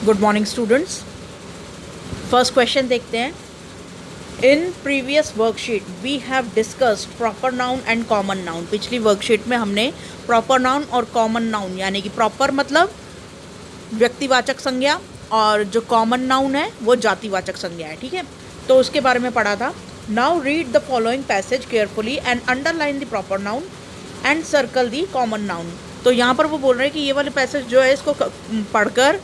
Good morning students. First question देखते हैं। In previous worksheet we have discussed proper noun and common noun. पिछली worksheet में हमने proper noun और common noun, यानी कि प्रॉपर मतलब व्यक्तिवाचक संज्ञा और जो कॉमन नाउन है वो जातिवाचक संज्ञा है। ठीक है, तो उसके बारे में पढ़ा था। Now read the following passage carefully and underline the proper noun and circle the common noun. तो यहाँ पर वो बोल रहे हैं कि ये वाले पैसेज जो है इसको पढ़कर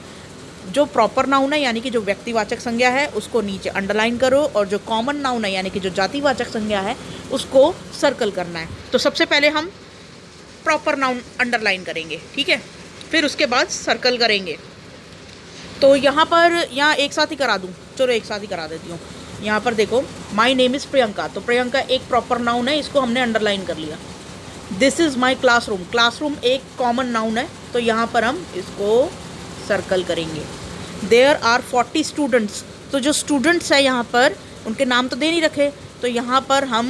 जो प्रॉपर नाउन है यानी कि जो व्यक्तिवाचक संज्ञा है उसको नीचे अंडरलाइन करो, और जो कॉमन नाउन है यानी कि जो जातिवाचक संज्ञा है उसको सर्कल करना है। तो सबसे पहले हम प्रॉपर नाउन अंडरलाइन करेंगे, ठीक है, फिर उसके बाद सर्कल करेंगे। तो यहाँ एक साथ ही करा दूँ, चलो एक साथ ही करा देती हूँ। यहाँ पर देखो, माई नेम इज़ प्रियंका, तो प्रियंका एक प्रॉपर नाउन है, इसको हमने अंडरलाइन कर लिया। This is my classroom, classroom एक कॉमन नाउन है, तो यहाँ पर हम इसको सर्कल करेंगे। देयर आर 40 स्टूडेंट्स, तो जो स्टूडेंट्स है यहाँ पर उनके नाम तो दे नहीं रखे, तो यहाँ पर हम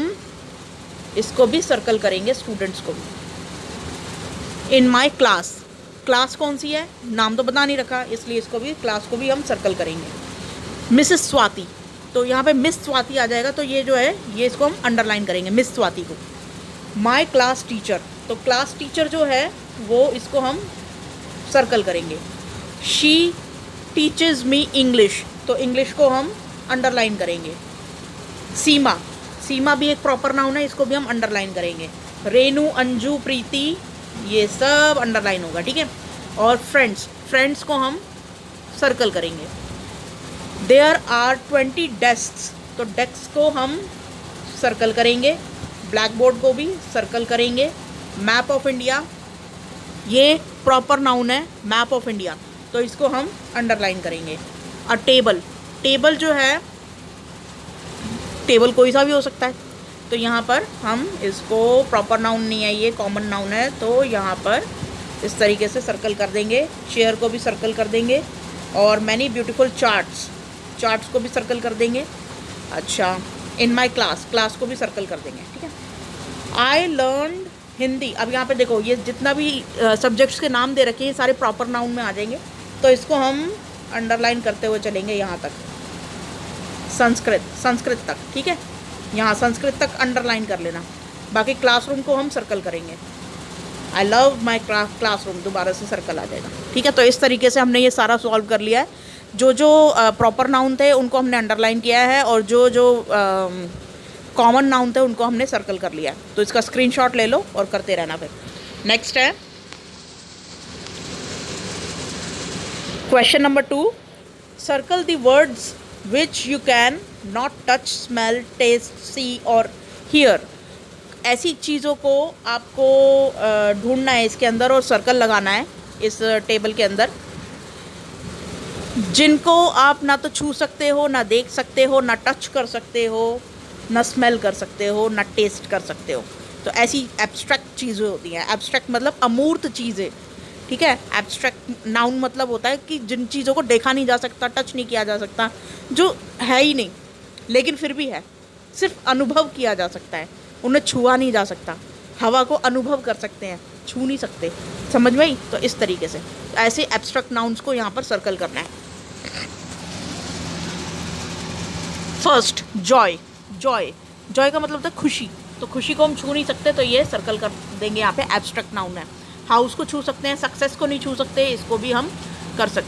इसको भी सर्कल करेंगे, स्टूडेंट्स को भी। इन माई क्लास, क्लास कौन सी है, नाम तो बता नहीं रखा, इसलिए इसको भी, क्लास को भी हम सर्कल करेंगे। मिसेस स्वाति, तो यहाँ पे मिस स्वाति आ जाएगा, तो ये जो है ये इसको हम अंडरलाइन करेंगे, मिस स्वाति को। माई क्लास टीचर, तो क्लास टीचर जो है वो इसको हम सर्कल करेंगे। शी टीचेज़ मी इंग्लिश, तो इंग्लिश को हम अंडरलाइन करेंगे। सीमा, सीमा भी एक प्रॉपर नाउन है, इसको भी हम अंडरलाइन करेंगे। रेनू, अंजू, प्रीति, ये सब अंडरलाइन होगा, ठीक है। और फ्रेंड्स, फ्रेंड्स को हम सर्कल करेंगे। देयर आर 20 डेस्ks, तो डेस्क को हम सर्कल करेंगे। ब्लैक बोर्ड को भी सर्कल करेंगे। मैप ऑफ इंडिया, ये प्रॉपर नाउन है, मैप ऑफ इंडिया, तो इसको हम अंडरलाइन करेंगे। और टेबल, टेबल जो है, टेबल कोई सा भी हो सकता है, तो यहाँ पर हम इसको, प्रॉपर नाउन नहीं है ये, कॉमन नाउन है, तो यहाँ पर इस तरीके से सर्कल कर देंगे। चेयर को भी सर्कल कर देंगे। और मैनी ब्यूटीफुल चार्ट्स, चार्ट्स को भी सर्कल कर देंगे। अच्छा, इन माई क्लास, क्लास को भी सर्कल कर देंगे, ठीक है। आई लर्न हिंदी, अब यहाँ पे देखो ये जितना भी सब्जेक्ट्स के नाम दे रखे हैं सारे प्रॉपर नाउन में आ जाएंगे, तो इसको हम अंडरलाइन करते हुए चलेंगे यहाँ तक। संस्कृत, संस्कृत तक, ठीक है, यहाँ संस्कृत तक अंडरलाइन कर लेना। बाकी क्लासरूम को हम सर्कल करेंगे। आई लव माई क्लासरूम, दोबारा से सर्कल आ जाएगा, ठीक है। तो इस तरीके से हमने ये सारा सॉल्व कर लिया है। जो जो प्रॉपर नाउन थे उनको हमने अंडरलाइन किया है, और जो जो कॉमन नाउन थे उनको हमने सर्कल कर लिया है। तो इसका स्क्रीनशॉट ले लो और करते रहना। फिर नेक्स्ट है question number 2। Circle the words which you can not touch, smell, taste, see और हियर। ऐसी चीज़ों को आपको ढूंढना है इसके अंदर और सर्कल लगाना है इस टेबल के अंदर, जिनको आप ना तो छू सकते हो, ना देख सकते हो, ना टच कर सकते हो, ना स्मेल कर सकते हो, ना टेस्ट कर सकते हो। तो ऐसी एब्स्ट्रैक्ट चीज़ें होती हैं। एब्स्ट्रैक्ट मतलब अमूर्त चीज़ें, ठीक है। एब्स्ट्रैक्ट नाउन मतलब होता है कि जिन चीज़ों को देखा नहीं जा सकता, टच नहीं किया जा सकता, जो है ही नहीं लेकिन फिर भी है, सिर्फ अनुभव किया जा सकता है, उन्हें छुआ नहीं जा सकता। हवा को अनुभव कर सकते हैं, छू नहीं सकते, समझ में आई। तो इस तरीके से ऐसे एब्स्ट्रैक्ट नाउन्स को यहाँ पर सर्कल करना है। फर्स्ट, जॉय, जॉय, जॉय का मतलब होता है खुशी, तो खुशी को हम छू नहीं सकते, तो ये सर्कल कर देंगे, यहाँ पे एब्स्ट्रैक्ट नाउन है। हाउस को छू सकते हैं, सक्सेस को नहीं छू सकते, इसको भी हम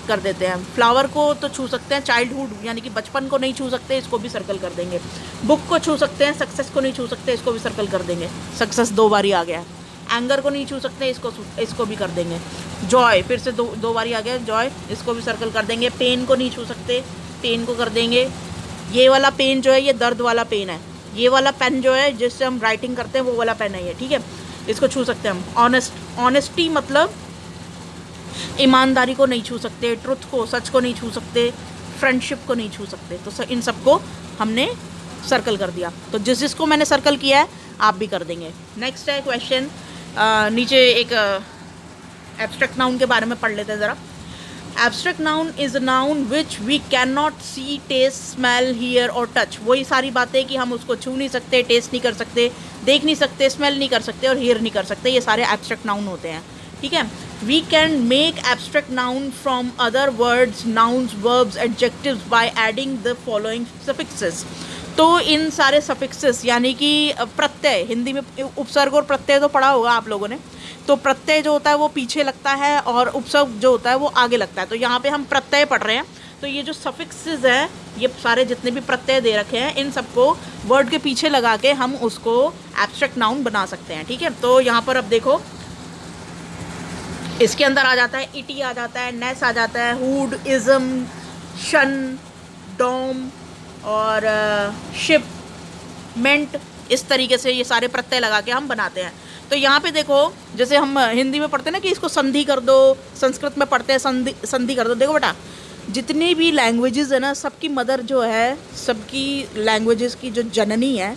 कर देते हैं। फ्लावर को तो छू सकते हैं, चाइल्डहुड यानी कि बचपन को नहीं छू सकते, इसको भी सर्कल कर देंगे। बुक को छू सकते हैं, सक्सेस को नहीं छू सकते, इसको भी सर्कल कर देंगे। सक्सेस 2 बारी आ गया है। एंगर को नहीं छू सकते, इसको भी कर देंगे। जॉय फिर से दो बारी आ गया, जॉय, इसको भी सर्कल कर देंगे। पेन को नहीं छू सकते, पेन को कर देंगे। ये वाला पेन जो है ये दर्द वाला पेन है। ये वाला पेन जो है जिससे हम राइटिंग करते हैं वो वाला पेन है ये, ठीक है, इसको छू सकते हैं हम। ऑनेस्ट, ऑनेस्टी मतलब ईमानदारी को नहीं छू सकते, ट्रुथ को, सच को नहीं छू सकते, फ्रेंडशिप को नहीं छू सकते, तो इन सबको हमने सर्कल कर दिया। तो जिस जिसको मैंने सर्कल किया है आप भी कर देंगे। नेक्स्ट है क्वेश्चन, नीचे एक एब्स्ट्रैक्ट नाउन के बारे में पढ़ लेते हैं ज़रा। Abstract noun is a noun which we can not see, test, smell, hear और टच। वही सारी बातें कि हम उसको छू नहीं सकते, टेस्ट नहीं कर सकते, देख नहीं सकते, स्मेल नहीं कर सकते और हियर नहीं कर सकते, ये सारे एब्स्ट्रैक्ट नाउन होते हैं, ठीक है। We can make abstract noun from other words, nouns, verbs, adjectives by adding the following suffixes. तो इन सारे सफिक्सेस यानी कि प्रत्यय, हिंदी में उपसर्ग और प्रत्यय तो पढ़ा होगा आप लोगों ने। तो प्रत्यय जो होता है वो पीछे लगता है और उपसर्ग जो होता है वो आगे लगता है। तो यहाँ पे हम प्रत्यय पढ़ रहे हैं, तो ये जो सफिक्सेस है, ये सारे जितने भी प्रत्यय दे रखे हैं, इन सबको वर्ड के पीछे लगा के हम उसको एब्स्ट्रैक्ट नाउन बना सकते हैं। ठीक है, तो यहाँ पर अब देखो, इसके अंदर आ जाता है इटी, आ जाता है नेस, आ जाता है हुड, इज़म, शन, डोम और शिप, मेंट। इस तरीके से ये सारे प्रत्यय लगा के हम बनाते हैं। तो यहाँ पे देखो, जैसे हम हिंदी में पढ़ते हैं ना कि इसको संधि कर दो, संस्कृत में पढ़ते हैं संधि कर दो। देखो बेटा, जितनी भी लैंग्वेजेस है ना, सबकी मदर जो है, सबकी लैंग्वेजेस की जो जननी है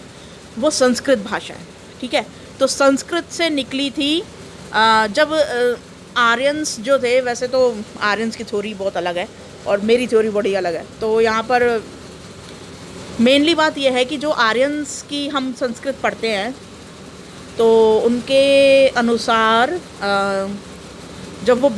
वो संस्कृत भाषा है। ठीक है, तो संस्कृत से निकली थी। जब आर्यंस जो थे, वैसे तो आर्यंस की थ्योरी बहुत अलग है और मेरी थ्योरी बड़ी अलग है। तो यहाँ पर मेनली बात यह है कि जो आर्यंस की हम संस्कृत पढ़ते हैं, तो उनके अनुसार जब वो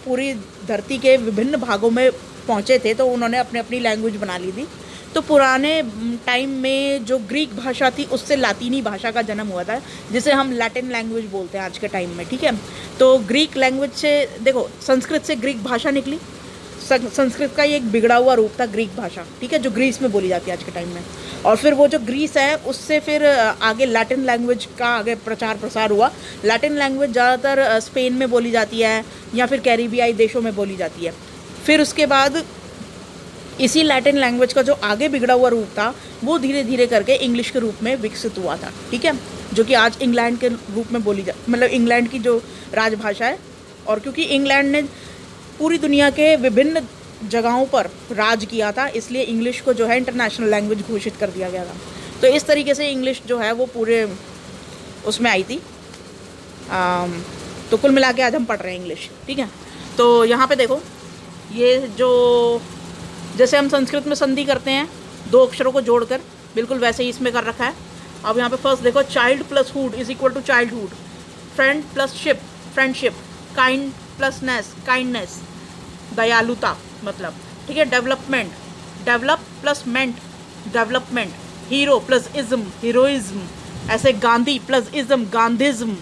पूरी धरती के विभिन्न भागों में पहुँचे थे तो उन्होंने अपने अपनी लैंग्वेज बना ली थी। तो पुराने टाइम में जो ग्रीक भाषा थी उससे लातीनी भाषा का जन्म हुआ था, जिसे हम लैटिन लैंग्वेज बोलते हैं आज के टाइम में। ठीक है, तो ग्रीक लैंग्वेज से, देखो, संस्कृत से ग्रीक भाषा निकली। संस्कृत का ये एक बिगड़ा हुआ रूप था ग्रीक भाषा। ठीक है, जो ग्रीस में बोली जाती है आज के टाइम में। और फिर वो जो ग्रीस है उससे फिर आगे लैटिन लैंग्वेज का आगे प्रचार प्रसार हुआ। लैटिन लैंग्वेज ज़्यादातर स्पेन में बोली जाती है या फिर कैरिबियाई देशों में बोली जाती है। फिर उसके बाद इसी लैटिन लैंग्वेज का जो आगे बिगड़ा हुआ रूप था वो धीरे धीरे करके इंग्लिश के रूप में विकसित हुआ था। ठीक है, जो कि आज इंग्लैंड के रूप में बोली मतलब इंग्लैंड की जो राजभाषा है। और क्योंकि इंग्लैंड ने पूरी दुनिया के विभिन्न जगहों पर राज किया था, इसलिए इंग्लिश को जो है इंटरनेशनल लैंग्वेज घोषित कर दिया गया था। तो इस तरीके से इंग्लिश जो है वो पूरे उसमें आई थी। तो कुल मिला के आज हम पढ़ रहे हैं इंग्लिश। ठीक है, तो यहाँ पे देखो, ये जो जैसे हम संस्कृत में संधि करते हैं दो अक्षरों को जोड़कर, बिल्कुल वैसे ही इसमें कर रखा है। अब यहाँ पे फर्स्ट देखो, child plus hood is equal to childhood, friend plus ship friendship, kind plus ness kindness, दयालुता मतलब। ठीक है, development, develop plus ment development, hero plus ism heroism, ऐसे गांधी प्लस इज्म गांधिज्म।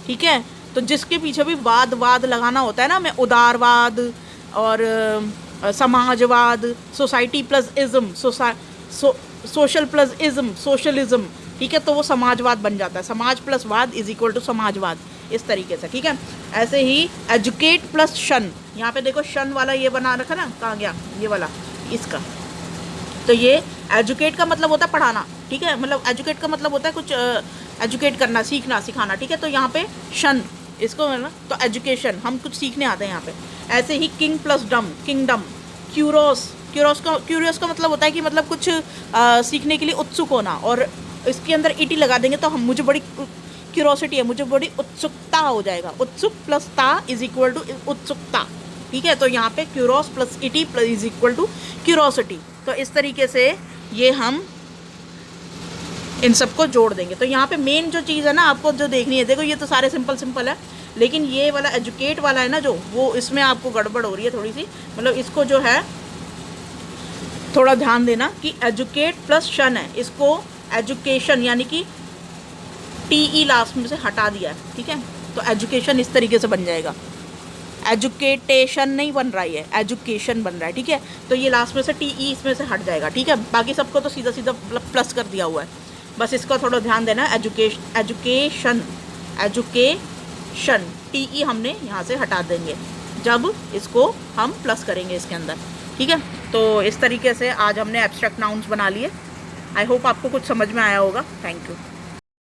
ठीक है, तो जिसके पीछे भी वाद लगाना होता है ना, हमें उदारवाद और समाजवाद, society plus ism social plus ism socialism. ठीक है, तो वो समाजवाद बन जाता है। समाज प्लस वाद इज इक्वल टू समाजवाद, इस तरीके से। ठीक है, ऐसे ही एजुकेट प्लस शन, यहाँ पे देखो शन वाला ये बना रखा ना, कहाँ गया ये वाला, इसका। तो ये एजुकेट का मतलब होता है पढ़ाना। ठीक है, मतलब एजुकेट का मतलब होता है कुछ एजुकेट करना, सीखना, सिखाना। ठीक है, तो यहाँ पे शन, इसको है ना, तो एजुकेशन, हम कुछ सीखने आते हैं यहाँ पे। ऐसे ही किंग प्लस डम किंगडम, क्यूरियस का मतलब होता है कि मतलब कुछ सीखने के लिए उत्सुक होना। और इसके अंदर इटी लगा देंगे तो हम, मुझे बड़ी क्यूरोसिटी है, मुझे बड़ी उत्सुकता हो जाएगा। उत्सुक प्लस ता इज इक्वल टू उत्सुकता। ठीक है, तो यहाँ पे curious plus ity plus is equal to curiosity. तो इस तरीके से ये हम इन सबको जोड़ देंगे। तो यहाँ पे मेन जो चीज़ है ना आपको जो देखनी है, देखो ये तो सारे सिंपल है, लेकिन ये वाला एजुकेट वाला है ना जो, वो इसमें आपको गड़बड़ हो रही है थोड़ी सी। मतलब इसको जो है थोड़ा ध्यान देना कि एजुकेट प्लस शन है, इसको एजुकेशन यानी कि टी लास्ट में से हटा दिया है। ठीक है, तो एजुकेशन इस तरीके से बन जाएगा। एजुकेटेशन नहीं बन रहा है, एजुकेशन बन रहा है। ठीक है, तो ये लास्ट में से टी इसमें से हट जाएगा। ठीक है, बाकी सबको तो सीधा सीधा प्लस कर दिया हुआ है, बस इसका थोड़ा ध्यान देना। एजुकेशन टी हमने यहाँ से हटा देंगे जब इसको हम प्लस करेंगे इसके अंदर। ठीक है, तो इस तरीके से आज हमने एब्स्ट्रैक्ट नाउन्स बना लिए। आई होप आपको कुछ समझ में आया होगा। Thank you.